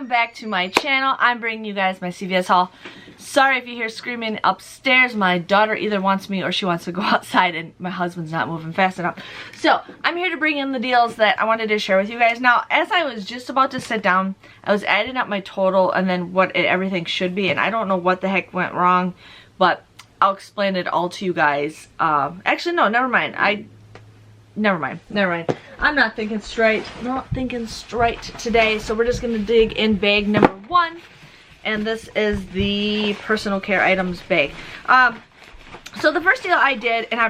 welcome back to my channel. I'm bringing you guys my CVS haul. Sorry if you hear screaming upstairs. My daughter either wants me or she wants to go outside and my husband's not moving fast enough. So I'm here to bring in the deals that I wanted to share with you guys. Now, as I was just about to sit down, I was adding up my total and then what everything should be, and I don't know what the heck went wrong, but I'll explain it all to you guys. Actually, no, never mind. Never mind. I'm not thinking straight. Not thinking straight today. So we're just gonna dig in bag number 1, and this is the personal care items bag. So the first deal I did, and I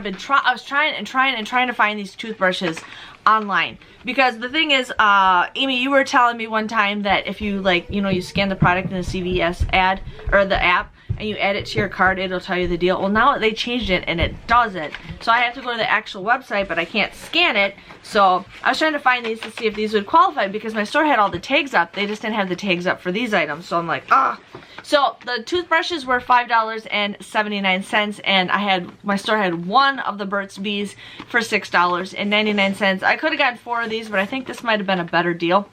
was trying to find these toothbrushes online, because the thing is, Amy, you were telling me one time that if you you scan the product in the CVS ad or the app and you add it to your cart, it'll tell you the deal. Well, now they changed it and it doesn't. So I have to go to the actual website, but I can't scan it. So I was trying to find these to see if these would qualify, because my store had all the tags up. They just didn't have the tags up for these items. So I'm like, ah. So the toothbrushes were $5.79, and my store had one of the Burt's Bees for $6.99. I could have gotten 4 of these, but I think this might have been a better deal.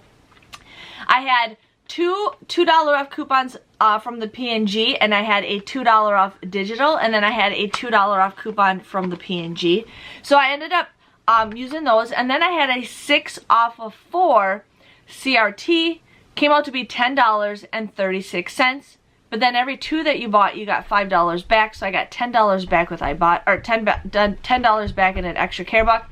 I had two $2 off coupons from the P&G, and I had a $2 off digital, and then I had a $2 off coupon from the P&G. So I ended up using those, and then I had a 6 off of 4 CRT. Came out to be $10.36. But then every 2 that you bought, you got $5 back. So I got $10 back with Ibotta, or $10 back in an extra care buck.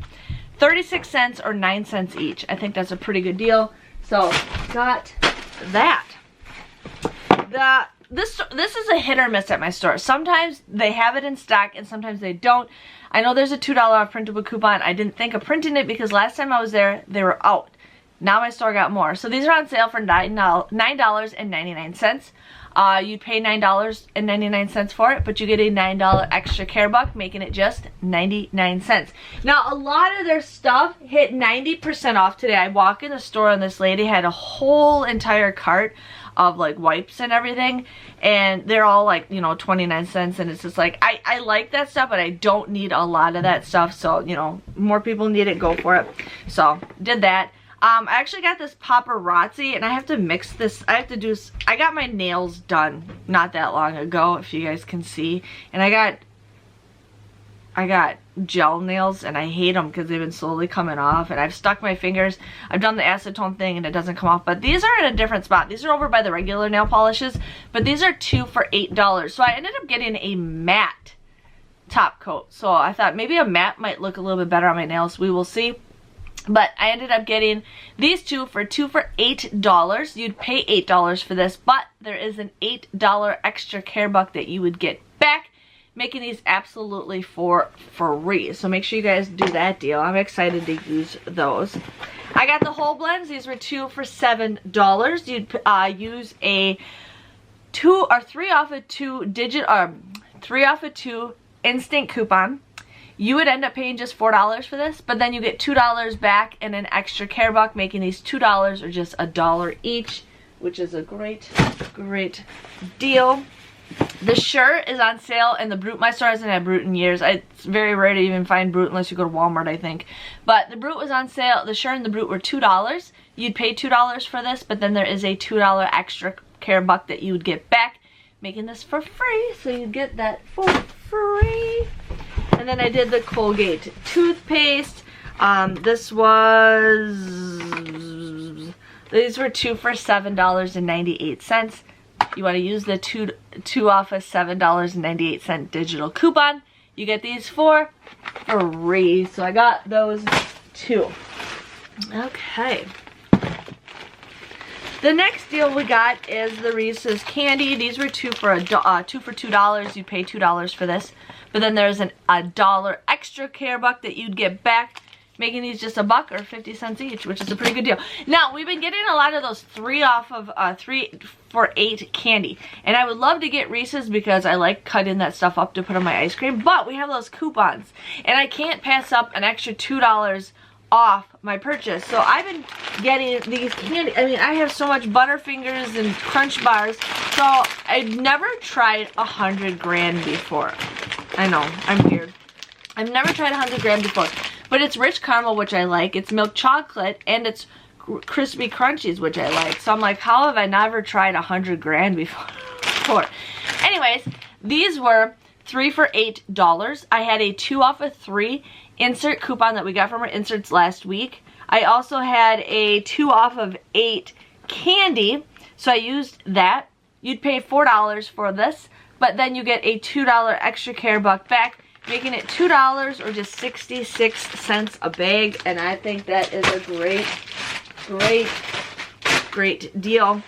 36 cents or 9 cents each. I think that's a pretty good deal. So got that. This is a hit or miss at my store. Sometimes they have it in stock and sometimes they don't. I know there's a $2 off printable coupon. I didn't think of printing it because last time I was there, they were out. Now my store got more. So these are on sale for $9.99. You'd pay $9.99 for it, but you get a $9 extra care buck, making it just 99 cents. Now, a lot of their stuff hit 90% off today. I walk in the store and this lady had a whole entire cart of like wipes and everything, and they're all like, 29 cents, and it's just like, I like that stuff, but I don't need a lot of that stuff. So, more people need it, go for it. So, did that. I actually got this paparazzi, and I have to mix this. I got my nails done not that long ago, if you guys can see, and I got gel nails, and I hate them because they've been slowly coming off, and I've stuck my fingers. I've done the acetone thing and it doesn't come off, but these are in a different spot. These are over by the regular nail polishes, but these are 2 for $8. So I ended up getting a matte top coat. So I thought maybe a matte might look a little bit better on my nails. We will see. But I ended up getting these 2 for $8. You'd pay $8 for this, but there is an $8 extra care buck that you would get back, making these absolutely for free. So make sure you guys do that deal. I'm excited to use those. I got the whole blends. These were 2 for $7. You'd use a 3 off of 2 3 off of 2 instant coupon. You would end up paying just $4 for this, but then you get $2 back and an extra care buck, making these $2 or just $1 each, which is a great deal. The shirt is on sale, and the Brute, my store hasn't had Brute in years. It's very rare to even find Brute unless you go to Walmart, I think. But the Brute was on sale. The shirt and the Brute were $2. You'd pay $2 for this, but then there is a $2 extra care buck that you would get back, making this for free. So you get that for free. And then I did the Colgate toothpaste. These were 2 for $7.98. You want to use the 2 off of $7.98 digital coupon. You get these for free. So I got those 2. Okay. The next deal we got is the Reese's candy. These were 2 for $2. You'd pay $2 for this. But then there's a $1 extra care buck that you'd get back, making these just $1 or 50 cents each, which is a pretty good deal. Now, we've been getting a lot of those 3 for $8 candy. And I would love to get Reese's because I like cutting that stuff up to put on my ice cream. But we have those coupons. And I can't pass up an extra $2 off my purchase. So I've been getting these candy. I mean, I have so much Butterfingers and Crunch Bars. So I've never tried 100 gram before. I know, I'm weird. I've never tried 100 gram before. But it's rich caramel, which I like. It's milk chocolate, and it's crispy crunchies, which I like. So I'm like, how have I never tried 100 grand before? Anyways, these were 3 for $8. I had a 2 off of 3 insert coupon that we got from our inserts last week. I also had a 2 off of 8 candy, so I used that. You'd pay $4 for this, but then you get a $2 extra care buck back, making it $2 or just 66 cents a bag. And I think that is a great deal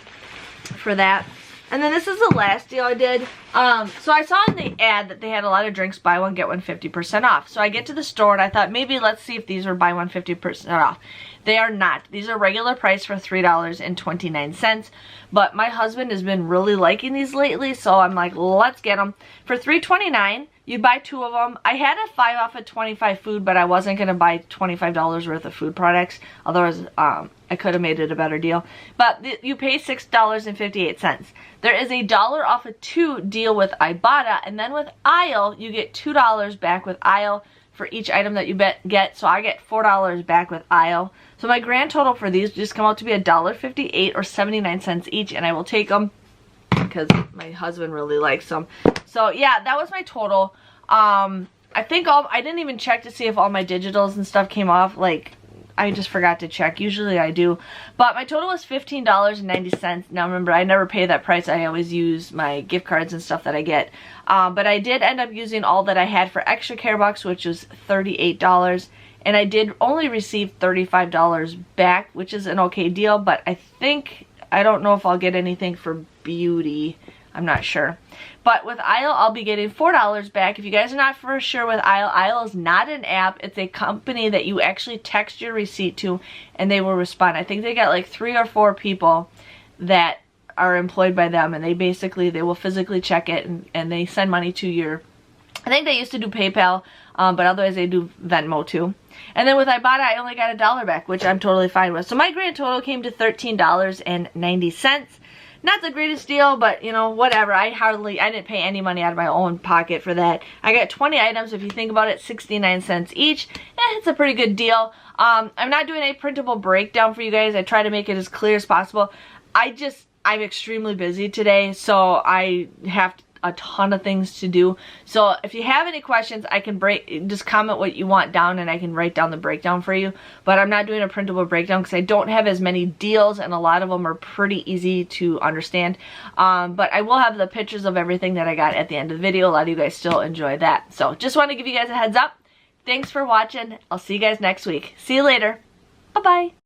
for that. And then this is the last deal I did. So I saw in the ad that they had a lot of drinks, buy one, get one 50% off. So I get to the store and I thought, maybe let's see if these are buy one 50% off. They are not. These are regular price for $3.29. But my husband has been really liking these lately, so I'm like, let's get them. For $3.29, you buy 2 of them. I had a 5 off of 25 food, but I wasn't going to buy $25 worth of food products. Otherwise, I could have made it a better deal. But you pay $6.58. There is a $1 off of 2 deal with Ibotta, and then with Aisle, you get $2 back with Aisle for each item that you get. So I get $4 back with Aisle. So my grand total for these just come out to be $1.58 or 79 cents each, and I will take them because my husband really likes them. So yeah, that was my total. I think I didn't even check to see if all my digitals and stuff came off. Like, I just forgot to check. Usually I do. But my total was $15.90. Now remember, I never pay that price. I always use my gift cards and stuff that I get. But I did end up using all that I had for extra care bucks, which was $38. And I did only receive $35 back, which is an okay deal. But I don't know if I'll get anything for beauty. I'm not sure. But with Aisle, I'll be getting $4 back. If you guys are not for sure with Aisle, Aisle is not an app. It's a company that you actually text your receipt to and they will respond. I think they got like 3 or 4 people that are employed by them, and they will physically check it and they send money to your, I think they used to do PayPal, but otherwise they do Venmo too. And then with Ibotta, I only got $1 back, which I'm totally fine with. So my grand total came to $13.90. Not the greatest deal, but you know, whatever. I didn't pay any money out of my own pocket for that. I got 20 items. If you think about it, 69 cents each. It's a pretty good deal. I'm not doing a printable breakdown for you guys. I try to make it as clear as possible. I'm extremely busy today, so I have a ton of things to do. So if you have any questions, I can just comment what you want down and I can write down the breakdown for you. But I'm not doing a printable breakdown because I don't have as many deals and a lot of them are pretty easy to understand. But I will have the pictures of everything that I got at the end of the video. A lot of you guys still enjoy that. So just want to give you guys a heads up. Thanks for watching. I'll see you guys next week. See you later. Bye-bye.